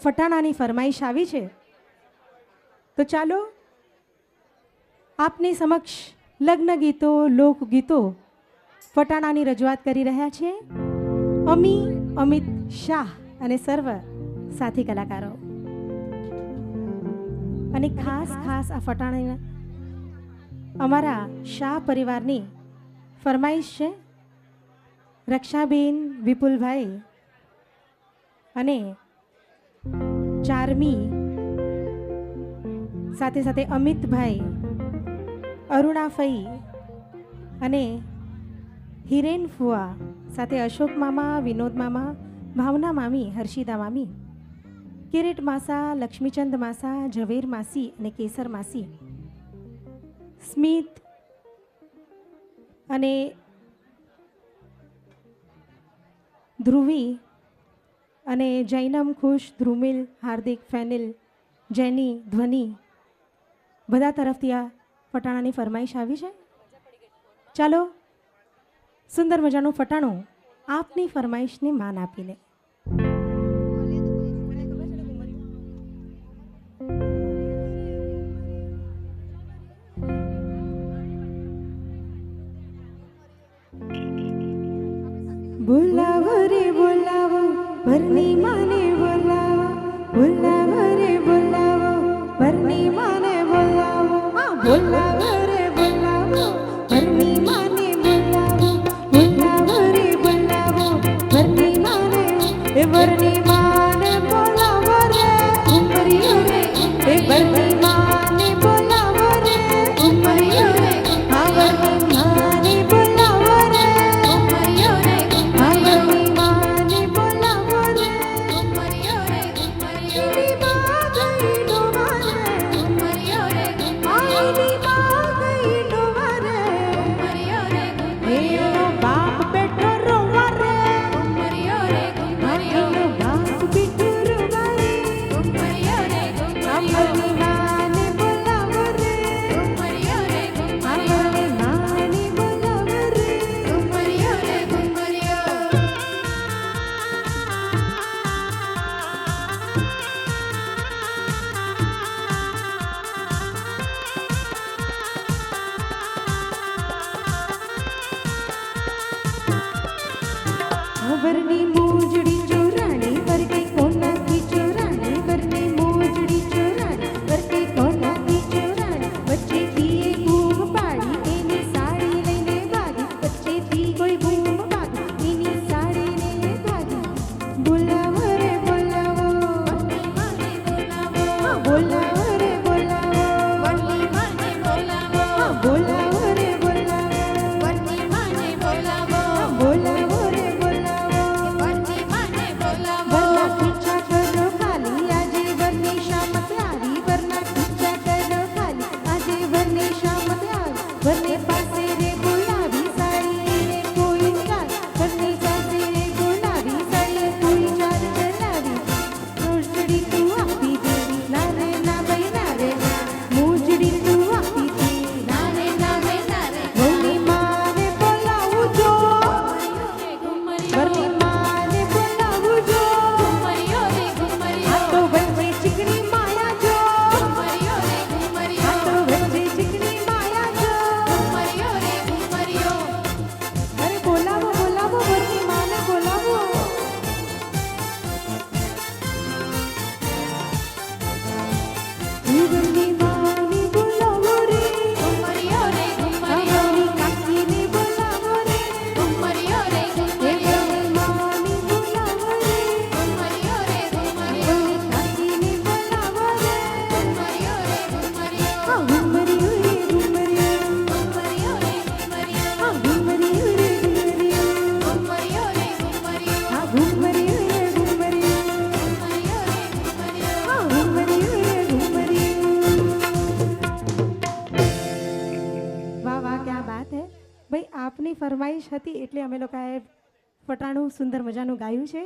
ફટાણાની ફરમાઈશ આવી છે, તો ચાલો આપની સમક્ષ લગ્ન ગીતો, લોકગીતો, ફટાણાની રજૂઆત કરી રહ્યા છે અમી, અમિત શાહ અને સર્વ સાથી કલાકારો. અને ખાસ ખાસ આ ફટાણા અમારા શાહ પરિવારની ફરમાઈશ છે. રક્ષાબેન, વિપુલભાઈ અને ચારમી, સાથે સાથે અમિતભાઈ, અરુણાફઈ અને હિરેન ફુઆ, સાથે અશોક મામા, વિનોદ મામા, ભાવના મામી, હર્ષિદા મામી, કિરીટ માસા, લક્ષ્મીચંદ માસા, ઝવેર માસી અને કેસર માસી, સ્મિત અને ધ્રુવી અને જૈનમ, ખુશ, ધ્રુમિલ, હાર્દિક, ફેનિલ, જેની, ધ્વનિ, બધા તરફથી આ ફટાણાની ફરમાઈશ આવી છે. ચાલો સુંદર મજાનું ફટાણું આપની ફરમાઈશને માન આપીને. બોલાવો રે બોલાવો, વરની માને બોલાવો, બોલાવો રે બોલાવો, વરની માને બોલાવો, બોલાવો રે બોલાવો, વરની માને બોલાવો, બોલાવો રે બોલાવો, વરની માને, એ વરની માને બોલાવો રે ઉમરિયો રે, એ વરની માને બોલાવો રે ઉમરિયો રે, આ વરની માને બોલાવો રે ઉમરિયો રે, આ વરની માને બોલાવો રે ઉમરિયો રે, આઈની માં ગઈ ડોવા રે ઉમરિયો રે, આઈની માં ગઈ ડોવા રે ઉમરિયો રે, એનો બાપ બેઠો રોવા રે ઉમરિયો રે, એનો બાપ બેઠો રોવા રે ઉમરિયો રે, આ વરની માને બોલાવો રે ઉમરિયો રે, આ વરની માને બોલાવો રે ઉમરિયો રે ઉમરિયો. વરની મોજડી ચોરાણી, વરકે કોનાથી ચોરાણી, વરની મોજડી ચોરાણી, વરકે કોનાથી ચોરાણી, વચ્ચેથી એ બૂમ પાડી, એની સાડી લઈને ભાગી, વચ્ચેથી કોઈ બૂમ પાડી, એની સાડી લઈને ભાગી. બોલાવો રે બોલાવો, વરની માને બોલાવો, બોલાવો રે બોલાવો, વરની માને બોલાવો, બોલાવો રે બોલાવો, વરની માને બોલાવો, બોલાવો રે બોલાવો, વરની માને બોલાવો. વરના ખીચા કરો ખાલી, આજે વરની શામત આવી, વરના ખીચા કરો ખાલી, આજે વરની શામત આવી, વરને પાસે રે બોલાવી, સાડી રે કોઈ ચાલ, વરની પાસે રે બોલાવી, સાડી કોઈ ચાલ ચલાવી. મોજડી તું આપી દેવી, ના રે ના ભાઈ ના રે ના, મોજડી તું આપી દેવી, ના રે ના ભાઈ ના રે. વરની માને બોલાવું જો, વરની માને બોલાવું જો, આ તો વચ્ચે ચીકણી માયા જો, આ તો વચ્ચે ચીકણી માયા જો. અરે બોલાવો બોલાવો, વરની માને બોલાવો. વરની માને બોલાવો રે ઉમરિયો રે, અમારી કાકીને બોલાવો રે ઉમરિયો રે, વરની માને બોલાવો રે ઉમરિયો રે, અમારી કાકીને બોલાવો રે ઉમરિયો રે ઉમરિયો. આ ઉમરિયો રે ઉમરિયો, ઉમરિયો રે ઉમરિયો, આ ઉમરિયો રે ઉમરિયો, ઉમરિયો રે ઉમરિયો, આ ઉમરિયો રે ઉમરિયો, ઉમરિયો રે ઉમરિયો, આ ઉમરિયો રે ઉમરિયો. વાહ વાહ, ક્યા બાત હે ભાઈ. આપની ફરમાઈશ હતી એટલે અમે લોકોએ ફટાણું સુંદર મજાનું ગાયું છે.